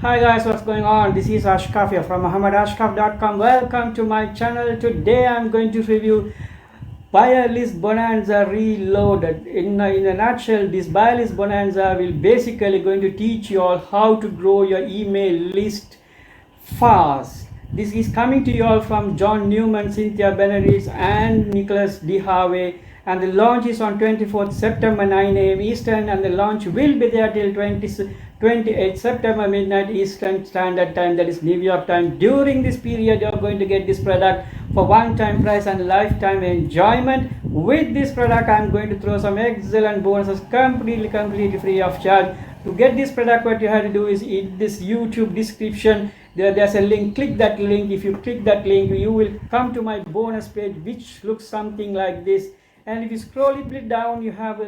Hi guys, what's going on? This is Ashkaf here from MohammedAshkaf.com. Welcome to my channel. Today I'm going to review Buyer List Bonanza Reloaded. In a nutshell, this Buyer List Bonanza will basically going to teach you all how to grow your email list fast. This is coming to you all from John Newman, Cynthia Benedict, and Nicholas DeHarvey. And the launch is on 24th September 9 a.m. Eastern, and the launch will be there till 28th September midnight Eastern Standard Time, that is New York time. During this period, you're going to get this product for one-time price and lifetime enjoyment. With this product, I'm going to throw some excellent bonuses completely free of charge. To get this product, what you have to do is in this YouTube description, there's a link. Click that link. If you click that link, you will come to my bonus page, which looks something like this. And if you scroll it bit down, you have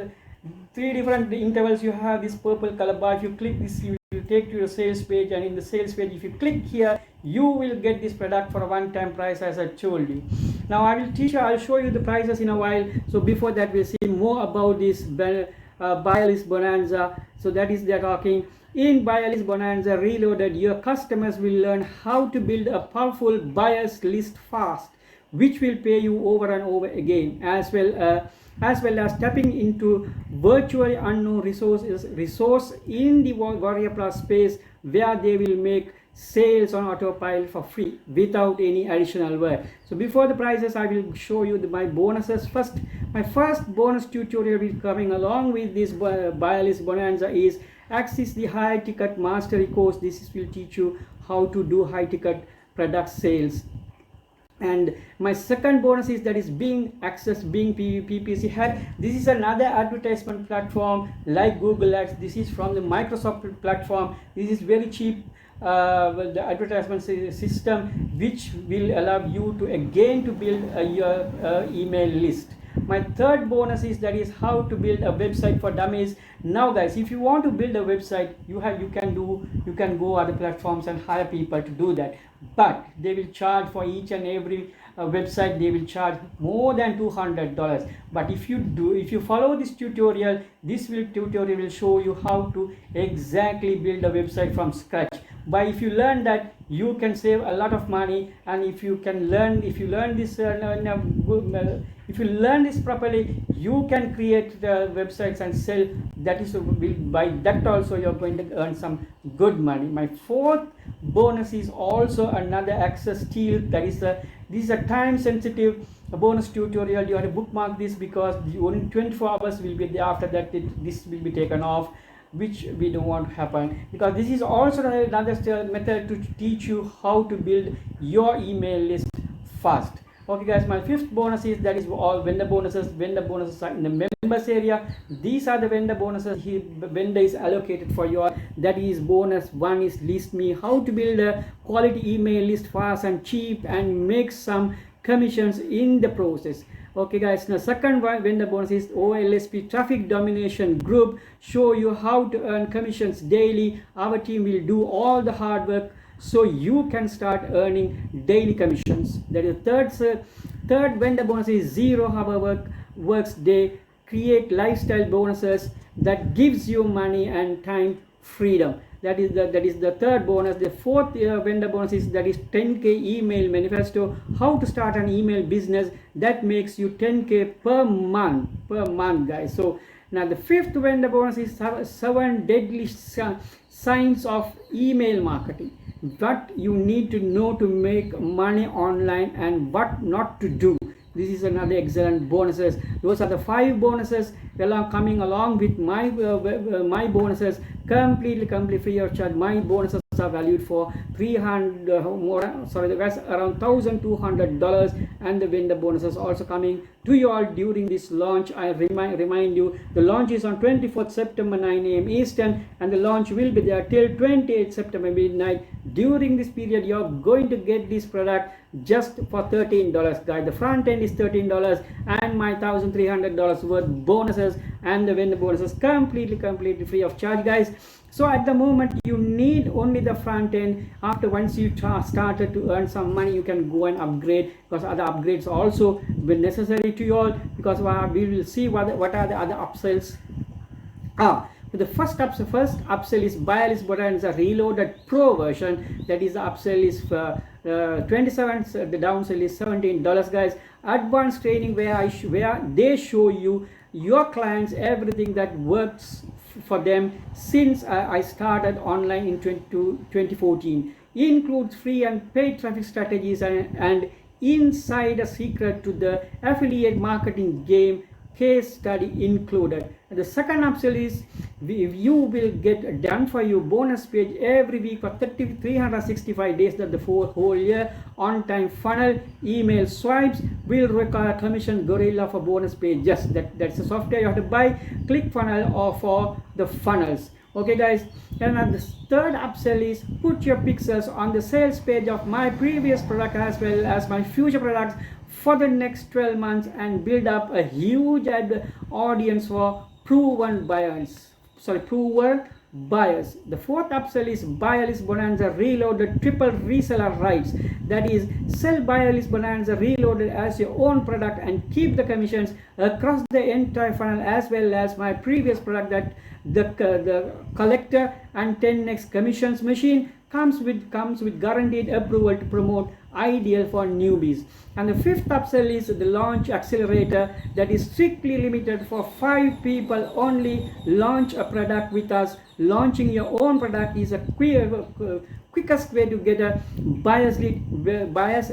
three different intervals. You have this purple color bar. If you click this, you will take to your sales page, and in the sales page, if you click here, you will get this product for a one-time price, as I told you. Now I'll show you the prices in a while. So before that, we'll see more about this Buyer List Bonanza. So that is they're talking. In Buyer List Bonanza Reloaded, your customers will learn how to build a powerful buyers list fast, which will pay you over and over again, as well as tapping into virtually unknown resource in the Warrior Plus space, where they will make sales on autopilot for free without any additional work. So before the prices, I will show you my bonuses first. My first bonus tutorial will coming along with this Buyer List Bonanza is Access the High Ticket Mastery course. This will teach you how to do high ticket product sales. And my second bonus is that is Bing PPC Head. This is another advertisement platform like Google Ads. This is from the Microsoft platform. This is very cheap the advertisement system, which will allow you to again to build your email list. My third bonus is that is how to build a website for dummies. Now guys, if you want to build a website, you can go other platforms and hire people to do that, but they will charge for each and every website. They will charge more than $200. But if you follow this tutorial, tutorial will show you how to exactly build a website from scratch. But if you learn that, you can save a lot of money. And if you learn this properly, you can create the websites and sell. That is, by that also you're going to earn some good money. My fourth bonus is also another access deal. This is a time sensitive bonus tutorial. You have to bookmark this because only 24 hours will be there. After that, this will be taken off, which we don't want to happen, because this is also another method to teach you how to build your email list fast. Okay guys, my fifth bonus is that is all vendor bonuses. Vendor bonuses are in the members area. These are the vendor bonuses vendor is allocated for your. That is bonus one is List Me, how to build a quality email list fast and cheap and make some commissions in the process. Okay guys, now second vendor bonus is OLSP Traffic Domination Group, show you how to earn commissions daily. Our team will do all the hard work so you can start earning daily commissions. That is third vendor bonus is Zero Hour Works Day, create lifestyle bonuses that gives you money and time freedom. That is the third bonus. The fourth vendor bonus is that is 10K email manifesto, how to start an email business that makes you 10K per month guys. So now the fifth vendor bonus is 7 deadly signs of email marketing, what you need to know to make money online and what not to do. This is another excellent bonuses. Those are the 5 bonuses coming along with my bonuses completely free of charge. My bonuses are valued for around $1,200, and the vendor bonuses also coming to you all during this launch. I remind you, the launch is on 24th September 9 a.m. Eastern, and the launch will be there till 28th September midnight. During this period, you're going to get this product just for $13 guys. The front end is $13 and my $1,300 worth bonuses and the vendor bonuses completely free of charge guys. So at the moment you need only the front end. Once you started to earn some money, you can go and upgrade, because other upgrades also will necessary to you all, because we will see what are the other upsells. The first upsell is Buyer List Bonanza Reloaded Pro version. That is, the upsell is 27, the downsell is $17, guys. Advanced training where they show you your clients everything that works for them since I started online in 2014. Includes free and paid traffic strategies and insider secret to the affiliate marketing game, case study included. And the second upsell is you will get done for you bonus page every week for 365 days, that the whole year. On time funnel, email swipes will require commission gorilla for bonus pages. That's the software you have to buy. ClickFunnels or for the funnels. Okay guys, and the third upsell is put your pixels on the sales page of my previous product as well as my future products for the next 12 months and build up a huge audience for proven buyers. The fourth upsell is Buyer List Bonanza Reloaded Triple Reseller Rights. That is, sell Buyer List Bonanza Reloaded as your own product and keep the commissions across the entire funnel, as well as my previous product, that the collector and 10x commissions machine comes with guaranteed approval to promote, ideal for newbies. And the fifth upsell is the Launch Accelerator, that is strictly limited for 5 people only. Launch a product with us. Launching your own product is a quickest way to get a buyers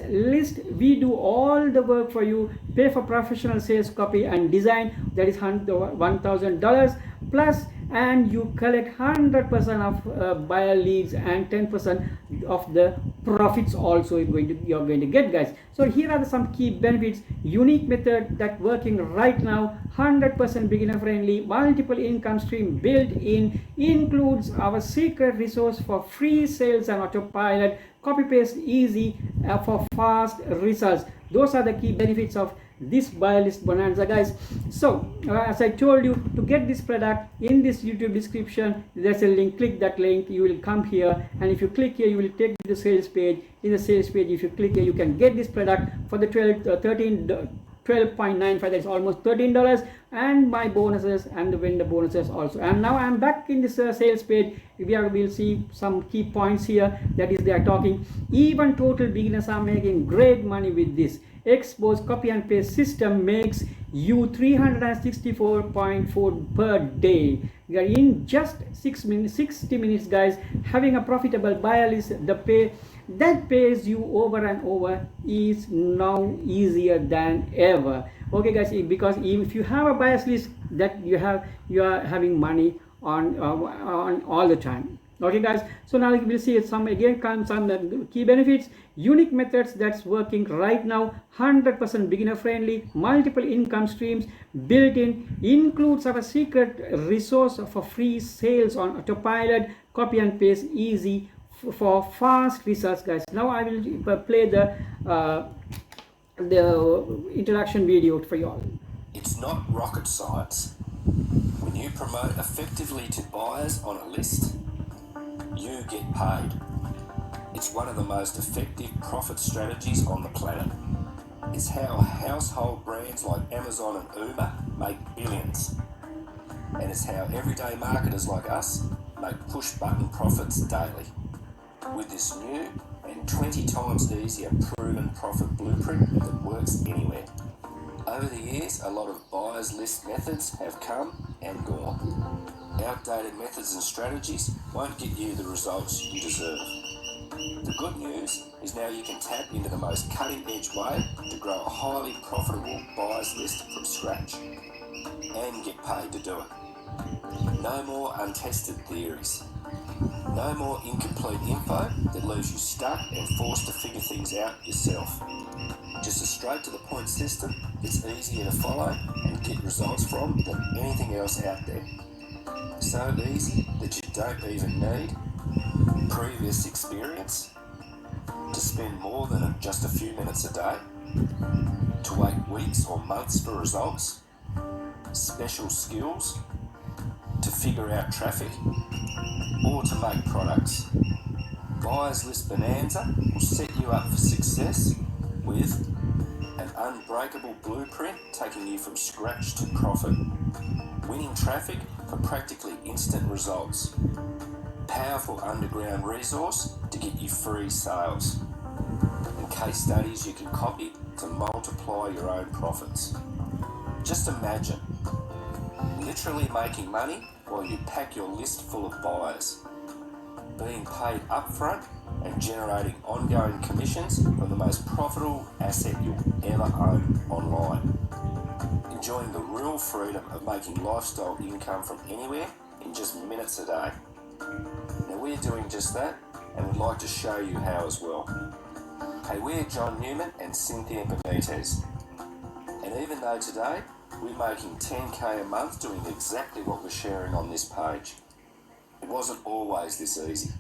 list. We do all the work for you. Pay for professional sales copy and design, that is $1,000 plus, and you collect 100% of buyer leads and 10% of the profits also you're going to get, guys. So here are some key benefits. Unique method that working right now, 100% beginner friendly, multiple income stream built in, includes our secret resource for free sales and autopilot, copy paste easy for fast results. Those are the key benefits of this Buyer List Bonanza, guys. So as I told you, to get this product, in this YouTube description there's a link. Click that link, you will come here, and if you click here you will take to the sales page. In the sales page, if you click here, you can get this product for the $12.95, that is almost $13, and my bonuses and the vendor bonuses also. And now I'm back in this sales page. We'll see some key points here. That is, they are talking even total beginners are making great money with this. Expose copy and paste system makes you 364.4 per day. In just 60 minutes, guys, having a profitable buyer list, the pay that pays you over and over is now easier than ever. Okay guys, because if you have a buyers list, that you are having money on all the time. Okay guys, so now we'll see some key benefits. Unique methods that's working right now, 100% beginner friendly, multiple income streams built in, includes our secret resource for free sales on autopilot, copy and paste easy for fast results, guys. Now I will play the introduction video for you all. It's not rocket science. When you promote effectively to buyers on a list, you get paid. It's one of the most effective profit strategies on the planet. It's how household brands like Amazon and Uber make billions. And it's how everyday marketers like us make push-button profits daily. With this new and 20 times easier proven profit blueprint that works anywhere. Over the years, a lot of buyers list methods have come and gone. Outdated methods and strategies won't get you the results you deserve. The good news is now you can tap into the most cutting-edge way to grow a highly profitable buyers list from scratch and get paid to do it. No more untested theories. No more incomplete info that leaves you stuck and forced to figure things out yourself. Just a straight-to-the-point system that's easier to follow and get results from than anything else out there. So easy that you don't even need previous experience, to spend more than just a few minutes a day, to wait weeks or months for results, special skills, to figure out traffic, or to make products. Buyers List Bonanza will set you up for success with an unbreakable blueprint taking you from scratch to profit, winning traffic for practically instant results. Powerful underground resource to get you free sales. And case studies you can copy to multiply your own profits. Just imagine, literally making money while you pack your list full of buyers, being paid upfront and generating ongoing commissions from the most profitable asset you'll ever own online. Enjoying the real freedom of making lifestyle income from anywhere in just minutes a day. Now we're doing just that, and we'd like to show you how as well. Hey, we're John Newman and Cynthia Benitez, and even though today we're making 10k a month doing exactly what we're sharing on this page, it wasn't always this easy.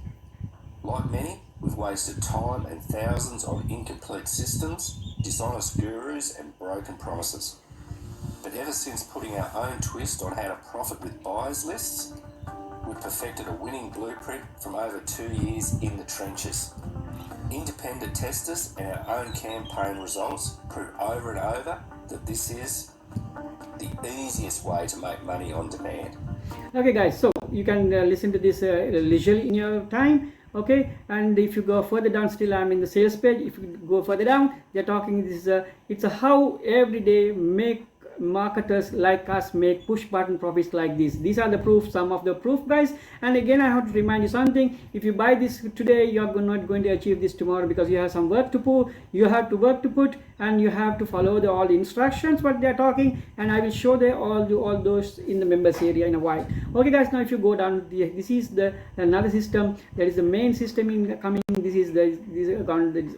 Like many, we've wasted time and thousands on incomplete systems, dishonest gurus and broken promises. But ever since putting our own twist on how to profit with buyers lists, we've perfected a winning blueprint from over 2 years in the trenches. Independent testers and our own campaign results prove over and over that this is the easiest way to make money on demand. Okay guys, so you can listen to this leisurely in your time. Okay, and if you go further down, still I'm in the sales page. If you go further down, they're talking this it's a how everyday marketers like us make push button profits like this. These are the proof, some of the proof guys. And again, I have to remind you something: if you buy this today, you are not going to achieve this tomorrow, because you have some work to put, you have to work to put, and you have to follow all the instructions what they are talking, and I will show them all those in the members area in a while. Okay guys, now if you go down, this is the another system. That is the main system in coming. This is the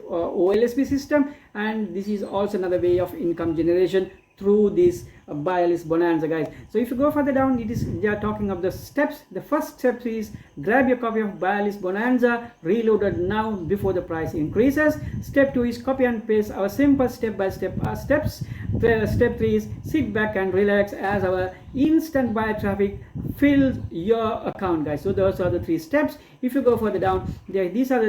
OLSP system, and this is also another way of income generation through this buy list bonanza guys. So if you go further down, they are talking of the steps. The first step is grab your copy of buy list bonanza, reloaded now before the price increases. Step 2 is copy and paste our simple step-by-step steps. Step 3 is sit back and relax as our instant buy traffic fills your account guys. So those are the 3 steps. If you go further down, these are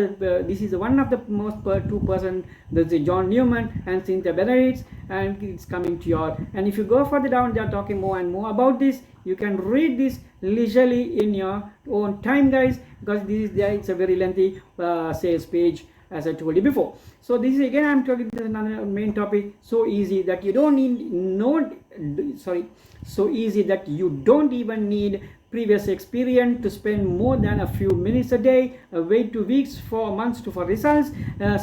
this is one of the most two person, there's John Newman and Cynthia Benitez, and it's coming to your. And if you go further down, they are talking more and more about this. You can read this leisurely in your own time guys, because this is it's a very lengthy sales page, as I told you before. So this is again, I'm talking to another main topic. So easy that you don't need so easy that you don't even need previous experience to spend more than a few minutes a day, wait 2 weeks, 4 months for results,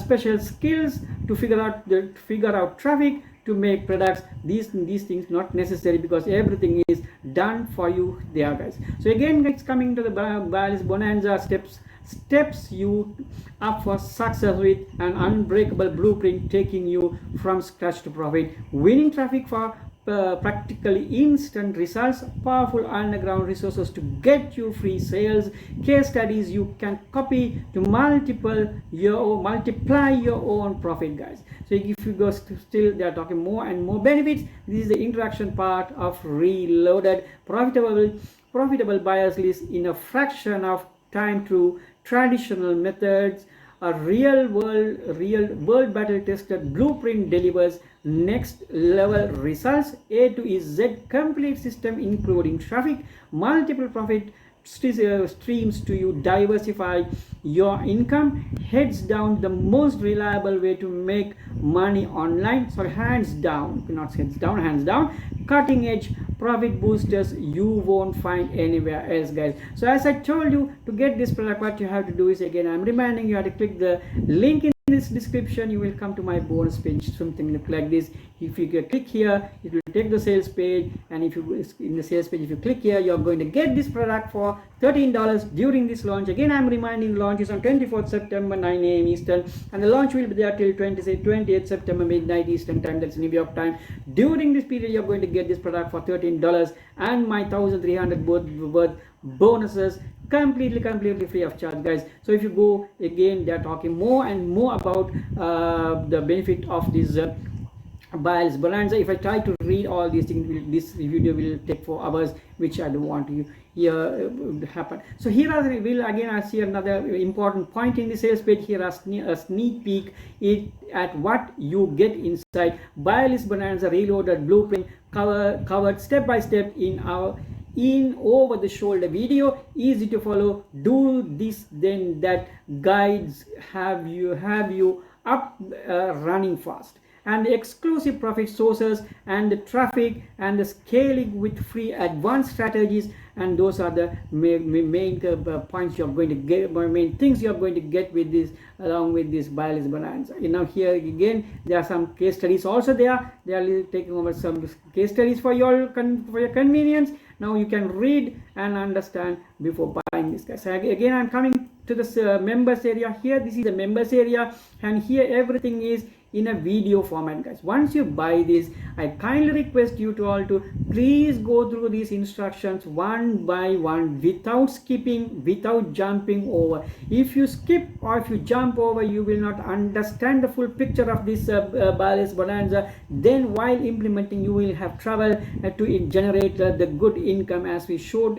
special skills to figure out traffic, to make products. These things not necessary, because everything is done for you there guys. So again, it's coming to the buy list bonanza steps you up for success with an unbreakable blueprint, taking you from scratch to profit, winning traffic for practically instant results, powerful underground resources to get you free sales, case studies you can copy to multiply your own profit guys. So if you go still, they are talking more and more benefits. This is the introduction part of reloaded profitable buyers list in a fraction of time through traditional methods. A real world battle tested blueprint delivers next level results. A to Z complete system, including traffic, multiple profit streams to you diversify your income. Heads down, the most reliable way to make money online. Sorry, hands down, not heads down, hands down. Cutting edge profit boosters you won't find anywhere else guys. So as I told you, to get this product, what you have to do is, again I'm reminding you, have to click the link in this description. You will come to my bonus page, something look like this. If you click here, it will take the sales page, and if you in the sales page, if you click here, you're going to get this product for $13 during this launch. Again, I'm reminding, launch is on 24th September 9 a.m. Eastern, and the launch will be there till 28th September midnight Eastern time, that's New York time. During this period, you're going to get this product for $13 and my 1,300 worth bonuses, completely free of charge guys. So if you go, again they're talking more and more about the benefit of this buy list bonanza. If I try to read all these things, this video will take 4 hours, which I don't want to happen. So here I see another important point in the sales page. Here a sneak peek at what you get inside buy list bonanza reloaded blueprint, covered step by step in in over the shoulder video, easy to follow. Do this, then that guides have you up running fast. And the exclusive profit sources and the traffic and the scaling with free advanced strategies, and those are the main points you're going to get, main things you're going to get with this, along with this Buy List Bonanza. Now here again there are some case studies also there. They are taking over some case studies for your convenience. Now you can read and understand before buying this, guys. So again, I'm coming to this members area. Here this is the members area, and here everything is in a video format, guys. Once you buy this, I kindly request you to all to please go through these instructions one by one without skipping, without jumping over. If you skip or if you jump over, you will not understand the full picture of this Buy List Bonanza. Then while implementing, you will have trouble to generate the good income as we showed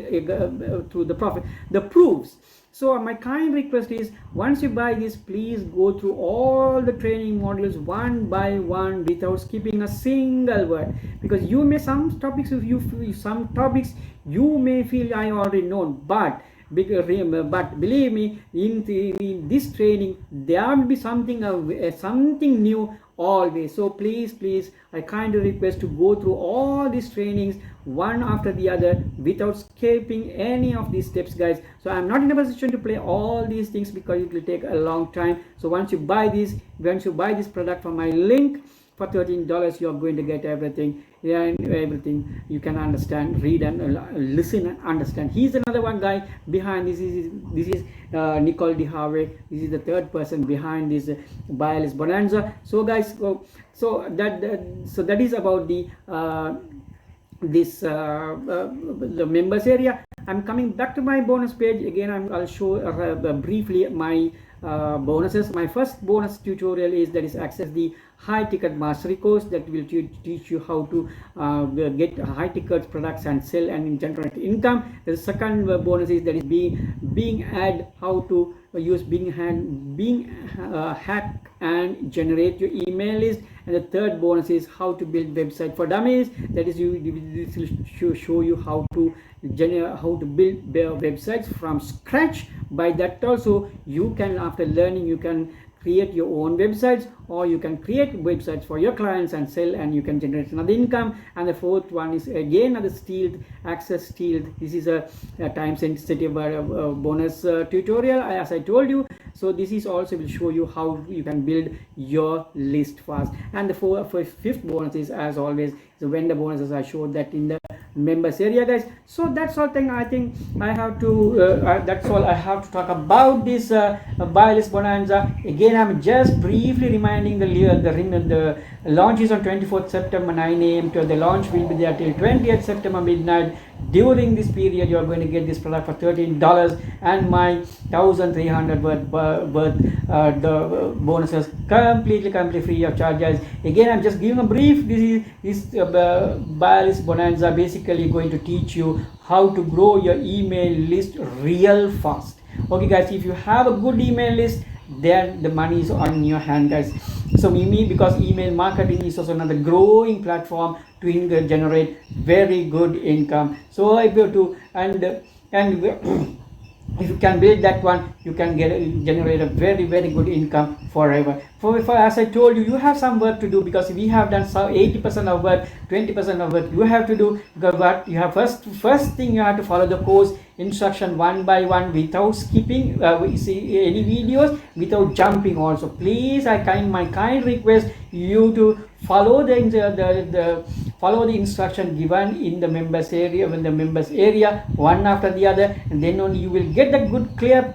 through the profit, the proofs. So my kind request is, once you buy this, please go through all the training modules one by one without skipping a single word, because you may some topics you may feel I already know, but believe me, in this training there will be something new always. So please, I kindly request to go through all these trainings one after the other without skipping any of these steps, guys. So I'm not in a position to play all these things because it will take a long time. So once you buy this product from my link for $13, you're going to get everything. Everything you can understand, read and listen and understand. He's another one guy behind this is Nicole DeHarve. This is the third person behind this Buy List Bonanza. So guys, so that is about the the members area. I'm coming back to my bonus page again. I'll show briefly my bonuses. My first bonus tutorial is access the high ticket mastery course that will teach you how to get high ticket products and sell and generate income. The second bonus is Bing ad, how to use Bing hack and generate your email list. And the third bonus is how to build website for dummies. That is, this will show you how to build websites from scratch. By that also, you can, after learning, you can create your own websites, or you can create websites for your clients and sell, and you can generate another income. And the fourth one is again another access stealed. This is a time sensitive bonus tutorial, as I told you. So this is also will show you how you can build your list fast. And the fifth bonus is, as always, the vendor bonuses. I showed that in the members area, guys. So that's all thing I think I have to that's all I have to talk about this Buy List Bonanza. Again, I'm just briefly reminding the launch is on 24th September 9 a.m. to the launch will be there till 20th September midnight. During this period, you are going to get this product for $13 and my 1,300 worth the bonuses completely free of charge, guys. Again, I'm just giving a brief. This Buy List Bonanza basically going to teach you how to grow your email list real fast. Okay, guys, if you have a good email list, then the money is on your hand, guys. So because email marketing is also another growing platform to generate very good income. So if you to and if you can build that one, you can generate a very good income forever. For as I told you, you have some work to do, because we have done 80% of work, 20% of work you have to do. Because what you have first thing, you have to follow the course instruction one by one without skipping see any videos, without jumping also. Please, my kind request you to follow follow the instruction given in the members area, one after the other, and then only you will get the good clear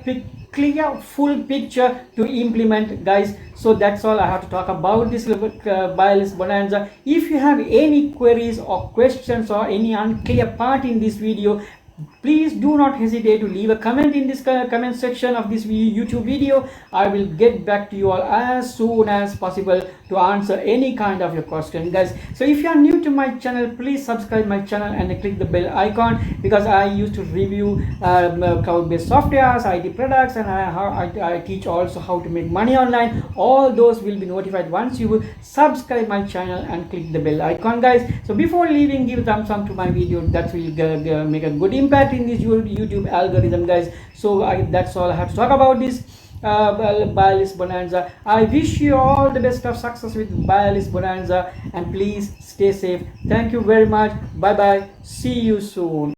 full picture to implement, guys. So that's all I have to talk about this Buy List Bonanza. If you have any queries or questions or any unclear part in this video, please do not hesitate to leave a comment in this comment section of this YouTube video. I will get back to you all as soon as possible to answer any kind of your question, guys. So if you are new to my channel, please subscribe my channel and click the bell icon, because I used to review cloud-based softwares, IT products, and I teach also how to make money online. All those will be notified once you subscribe my channel and click the bell icon, guys. So before leaving, give a thumbs up to my video. That will make a good impact in this YouTube algorithm, guys. So that's all I have to talk about this Buy List Bonanza. I wish you all the best of success with Buy List Bonanza, and please stay safe. Thank you very much. Bye bye. See you soon.